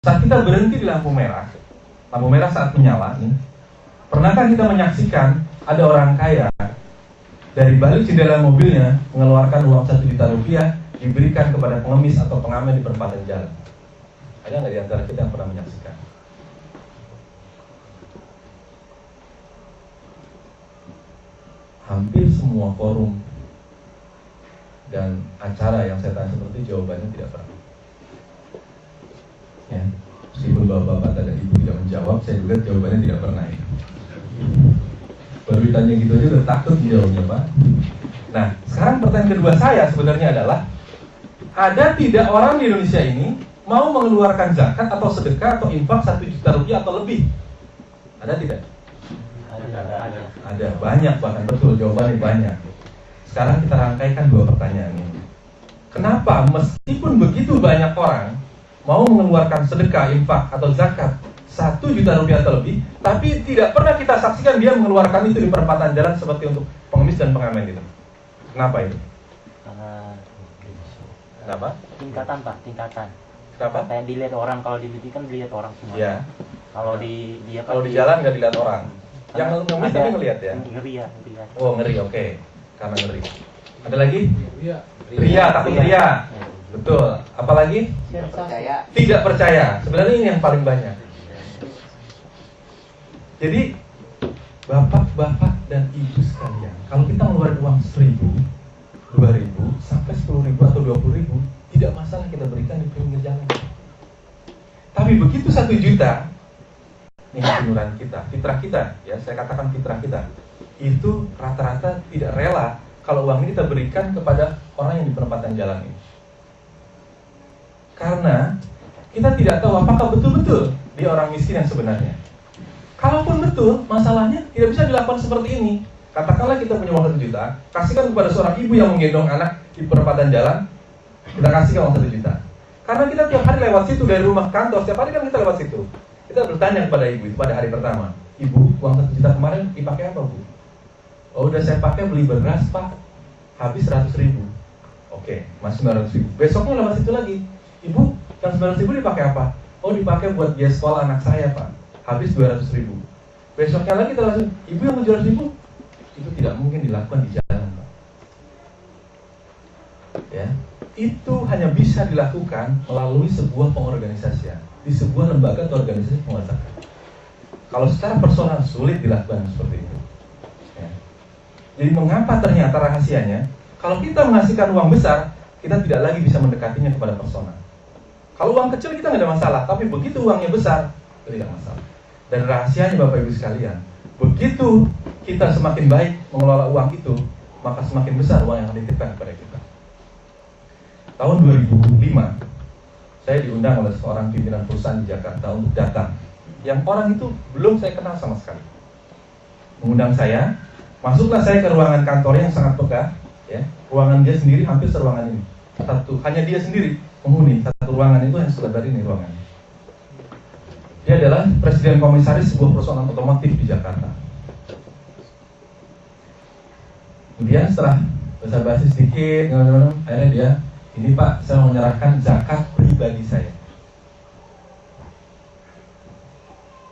Saat kita berhenti di lampu merah saat menyala nih, pernahkah kita menyaksikan ada orang kaya dari balik jendela mobilnya mengeluarkan uang 1 juta rupiah diberikan kepada pengemis atau pengamen di perempatan jalan? Ada nggak di antara kita yang pernah menyaksikan? Hampir semua forum dan acara yang saya tanya seperti jawabannya tidak pernah. Ya, meskipun bapak-bapak dan ibu tidak menjawab, saya juga jawabannya tidak pernah. Ya. Baru ditanya gitu aja udah takut jawabnya, Pak. Nah, sekarang pertanyaan kedua saya sebenarnya adalah, ada tidak orang di Indonesia ini mau mengeluarkan zakat atau sedekah atau infak 1 juta rupiah atau lebih? Ada tidak? Ada, banyak, bahkan betul, jawabannya banyak. Sekarang kita rangkaikan 2 pertanyaan ini. Kenapa meskipun begitu banyak orang mau mengeluarkan sedekah, infak, atau zakat 1 juta rupiah atau lebih, tapi tidak pernah kita saksikan dia mengeluarkan itu di perempatan jalan seperti untuk pengemis dan pengamen itu? Kenapa itu? Kenapa? Tingkatan, Pak, tingkatan. Kenapa? Apa yang dilihat orang, kalau dilihat kan dilihat orang semua. Ya. Kalau di jalan nggak dilihat orang. Yang pengemis tapi ngelihat ya. Ngeri ya, Oh, ngeri, oke. Karena ngeri. Ada lagi? Ria. Takut ria. Betul. Apalagi? Tidak percaya. Sebenarnya ini yang paling banyak. Jadi bapak-bapak dan ibu sekalian, kalau kita ngeluarin uang 1.000, 2.000, sampai 10.000 atau 20.000, tidak masalah kita berikan di pinggir jalan. Tapi begitu 1 juta, ini iuran kita, fitrah kita, ya saya katakan fitrah kita, itu rata-rata tidak rela kalau uang ini kita berikan kepada orang yang di perempatan jalan ini. Karena kita tidak tahu apakah betul-betul dia orang miskin yang sebenarnya. Kalaupun betul, masalahnya tidak bisa dilakukan seperti ini. Katakanlah kita punya uang 1 juta, kasihkan kepada seorang ibu yang menggendong anak di perempatan jalan, kita kasihkan uang 1 juta. Karena kita tiap hari lewat situ dari rumah kantor, setiap hari kan kita lewat situ. Kita bertanya kepada ibu itu pada hari pertama, ibu, uang 1 juta kemarin dipakai apa, Bu? Oh, udah saya pakai beli beras, Pak. Habis 100.000. Oke, masih 900.000. Besoknya lewat situ lagi. Ibu, yang 900.000 dipakai apa? Oh, dipakai buat biaya sekolah anak saya, Pak. Habis 200.000. Besoknya lagi kita langsung, ibu yang 700.000? Itu tidak mungkin dilakukan di jalan, Pak. Ya, itu hanya bisa dilakukan melalui sebuah pengorganisasian, di sebuah lembaga atau organisasi penguasa. Kalau secara personal sulit dilakukan seperti itu. Ya. Jadi mengapa ternyata rahasianya? Kalau kita menghasilkan uang besar, kita tidak lagi bisa mendekatinya kepada personal. Kalau uang kecil kita nggak ada masalah, tapi begitu uangnya besar, itu tidak masalah. Dan rahasianya Bapak Ibu sekalian, begitu kita semakin baik mengelola uang itu, maka semakin besar uang yang dititipkan kepada kita. Tahun 2005, saya diundang oleh seorang pimpinan perusahaan di Jakarta untuk datang. Yang orang itu belum saya kenal sama sekali. Mengundang saya, masuklah saya ke ruangan kantornya yang sangat megah. Ya, ruangan dia sendiri hampir seruangan ini. Hanya dia sendiri menghuni satu ruangan itu yang selebar ini ruangannya. Dia adalah presiden komisaris sebuah perusahaan otomotif di Jakarta. Kemudian setelah basa-basi sedikit, akhirnya dia, ini Pak, saya mau menyerahkan zakat pribadi saya.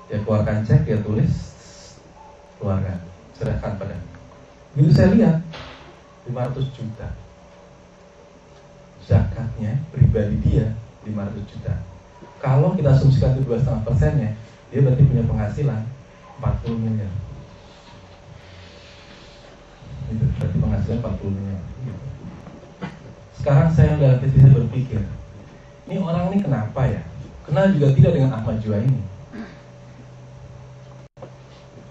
Dia keluarkan cek, dia tulis, keluarkan, serahkan pada. Begitu saya lihat, 500 juta. Zakatnya pribadi dia 500 juta. Kalau kita asumsikan itu 2,5%-nya, dia berarti punya penghasilan 40 miliar. Itu berarti penghasilan 40 miliar. Gitu. Sekarang saya dalam hati saya berpikir, ini orang ini kenapa ya? Kenal juga tidak dengan Ahmad Jua ini.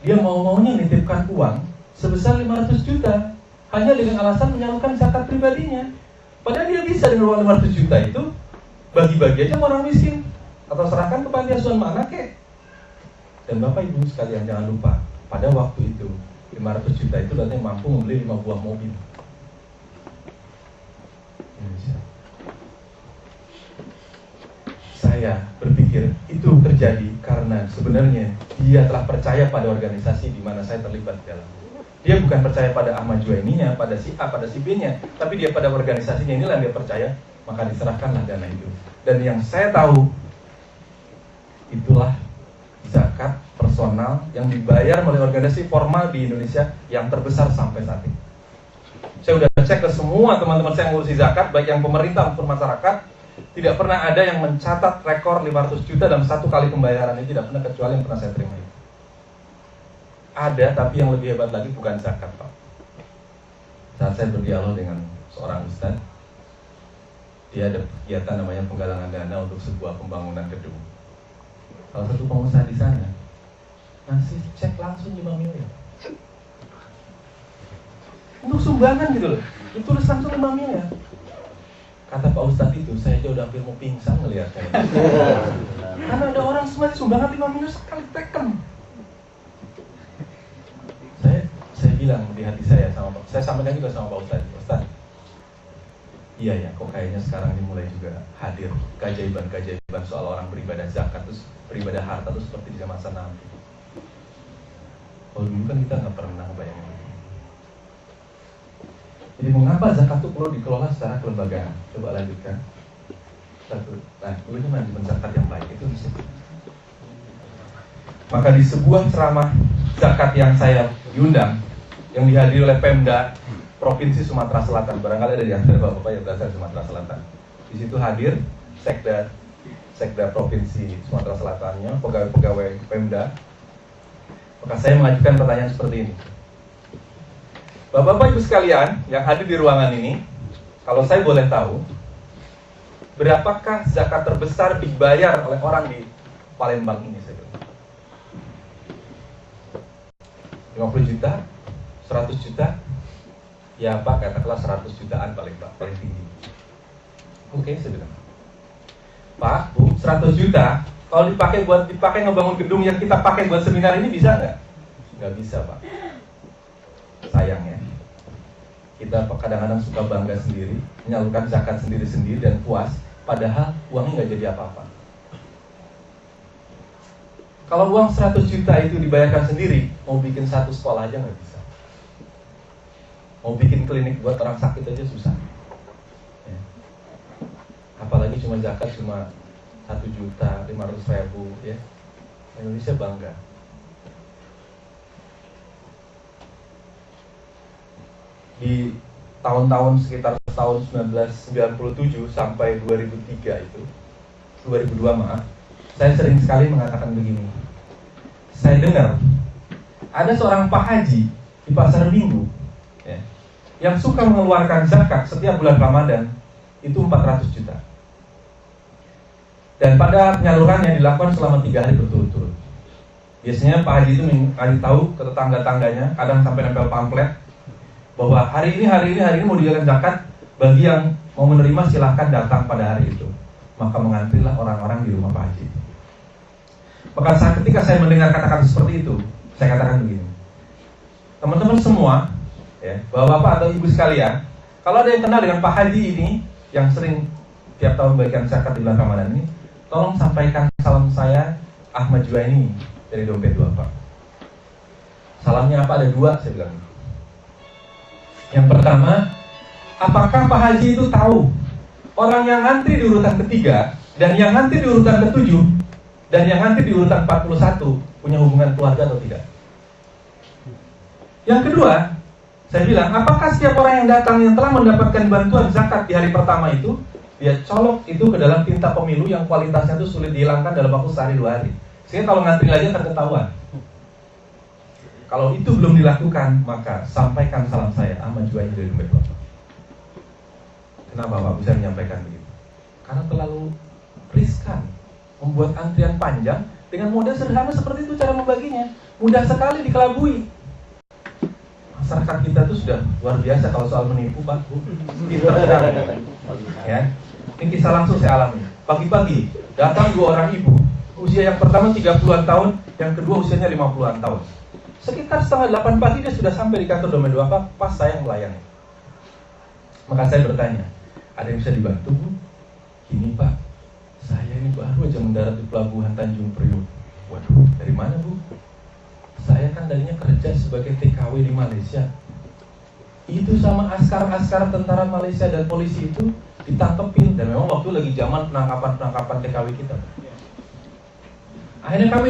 Dia mau-maunya nitipkan uang sebesar 500 juta hanya dengan alasan menyalurkan zakat pribadinya. Padahal dia bisa dengan uang 500 juta itu bagi-bagi aja orang miskin atau serahkan ke panti asuhan mana kek. Dan Bapak Ibu sekalian jangan lupa, pada waktu itu 500 juta itu katanya mampu membeli 5 buah mobil. Indonesia. Saya berpikir itu terjadi karena sebenarnya dia telah percaya pada organisasi di mana saya terlibat di dalam. Dia bukan percaya pada Ahmad Juwaininya, pada si A, pada si B-nya, tapi dia pada organisasinya inilah yang dia percaya, maka diserahkanlah dana itu. Dan yang saya tahu, Itulah zakat personal yang dibayar oleh organisasi formal di Indonesia yang terbesar sampai saat ini. Saya udah cek ke semua teman-teman saya yang ngurusi zakat, baik yang pemerintah maupun masyarakat, tidak pernah ada yang mencatat rekor 500 juta dalam satu kali pembayaran. Ini tidak pernah, kecuali yang pernah saya terima itu. Ada, tapi yang lebih hebat lagi bukan zakat, Pak. Saat saya berdialog dengan seorang ustadz, dia ada kegiatan namanya penggalangan dana untuk sebuah pembangunan gedung. Salah satu pengusaha di sana ngasih cek langsung 5 miliar untuk sumbangan gitu loh. Ditulis langsung 5 miliar. Kata Pak Ustadz itu, saya aja udah hampir mau pingsan ngelihatnya. Karena ada orang semua sumbangan 5 miliar sekali teken. Saya bilang di hati saya sama Pak, saya sampaikan juga sama Pak Ustadz, Ustadz, iya ya, kok kayaknya sekarang ini mulai juga hadir keajaiban-keajaiban soal orang beribadah zakat, terus beribadah harta terus seperti di masa Nabi. Kalau dulu kan kita nggak pernah bayangin. Jadi mengapa zakat itu perlu dikelola secara kelembagaan? Coba lanjutkan. Nah, ini manajemen zakat yang baik itu bisa. Maka di sebuah ceramah zakat yang saya diundang, yang dihadiri oleh Pemda Provinsi Sumatera Selatan, barangkali ada di antara bapak-bapak yang berasal dari Sumatera Selatan. Di situ hadir Sekda Provinsi Sumatera Selatannya, pegawai-pegawai Pemda. Maka saya mengajukan pertanyaan seperti ini. Bapak-bapak ibu sekalian yang hadir di ruangan ini, kalau saya boleh tahu, berapakah zakat terbesar dibayar oleh orang di Palembang ini? Saya bilang 50 juta, 100 juta, ya Pak, katakanlah 100 jutaan paling tinggi. Oke, saya bilang, Pak, Bu, 100 juta kalau dipakai ngebangun gedung yang kita pakai buat seminar ini bisa nggak? Nggak bisa, Pak. Sayangnya, kita kadang-kadang suka bangga sendiri, menyalurkan zakat sendiri-sendiri dan puas, padahal uangnya nggak jadi apa-apa. Kalau uang 100 juta itu dibayarkan sendiri, mau bikin satu sekolah aja nggak bisa. Mau bikin klinik buat orang sakit aja susah. Ya. Apalagi cuma zakat cuma 1.500.000, ya. Indonesia bangga. Di tahun-tahun sekitar tahun 1997 sampai 2003 itu, 2002 maaf, saya sering sekali mengatakan begini. Saya dengar ada seorang Pak Haji di pasar Minggu, ya, yang suka mengeluarkan zakat setiap bulan Ramadan itu 400 juta. Dan pada penyalurannya dilakukan selama 3 hari berturut-turut. Biasanya Pak Haji itu ngasih tahu ke tetangga-tangganya, kadang sampai nempel pamflet, bahwa hari ini mau dijalankan zakat, bagi yang mau menerima silahkan datang pada hari itu. Maka mengantrilah orang-orang di rumah Pak Haji. Maka ketika saya mendengar kata-kata seperti itu, saya katakan begini, teman-teman semua, ya, bapak-bapak atau ibu sekalian, kalau ada yang kenal dengan Pak Haji ini, yang sering tiap tahun bagikan zakat di bulan Ramadan ini, tolong sampaikan salam saya Ahmad Juwaini dari Dompet 2, Pak. Salamnya apa? Ada 2, saya bilang. Yang pertama, apakah Pak Haji itu tahu orang yang antri di urutan ketiga, dan yang antri di urutan ke-7, dan yang antri di urutan 41 punya hubungan keluarga atau tidak? Yang kedua, saya bilang, apakah setiap orang yang datang yang telah mendapatkan bantuan zakat di hari pertama itu, dia colok itu ke dalam tinta pemilu yang kualitasnya itu sulit dihilangkan dalam waktu sehari 2 hari, sehingga kalau ngantri lagi akan ketahuan. Kalau itu belum dilakukan, maka sampaikan salam saya Ahmad Juwaini dari Dompet 2. Kenapa Pak bisa menyampaikan begitu? Karena terlalu riskan membuat antrian panjang dengan modal sederhana seperti itu. Cara membaginya mudah sekali dikelabui. Masyarakat kita itu sudah luar biasa kalau soal menipu, Pak, Bu. Ya. Ini kisah langsung saya alami. Pagi-pagi datang 2 orang ibu, usia yang pertama 30-an tahun, yang kedua usianya 50-an tahun. Sekitar setengah 8 pagi dia sudah sampai di kantor Dompet 2, Pak, pas saya yang melayani. Maka saya bertanya, ada yang bisa dibantu, Bu? Gini, Pak, saya ini baru aja mendarat di pelabuhan Tanjung Priok. Waduh, dari mana, Bu? Saya kan darinya kerja sebagai TKW di Malaysia. Itu sama askar-askar tentara Malaysia dan polisi itu ditangkepin. Dan memang waktu lagi zaman penangkapan TKW kita. Akhirnya kami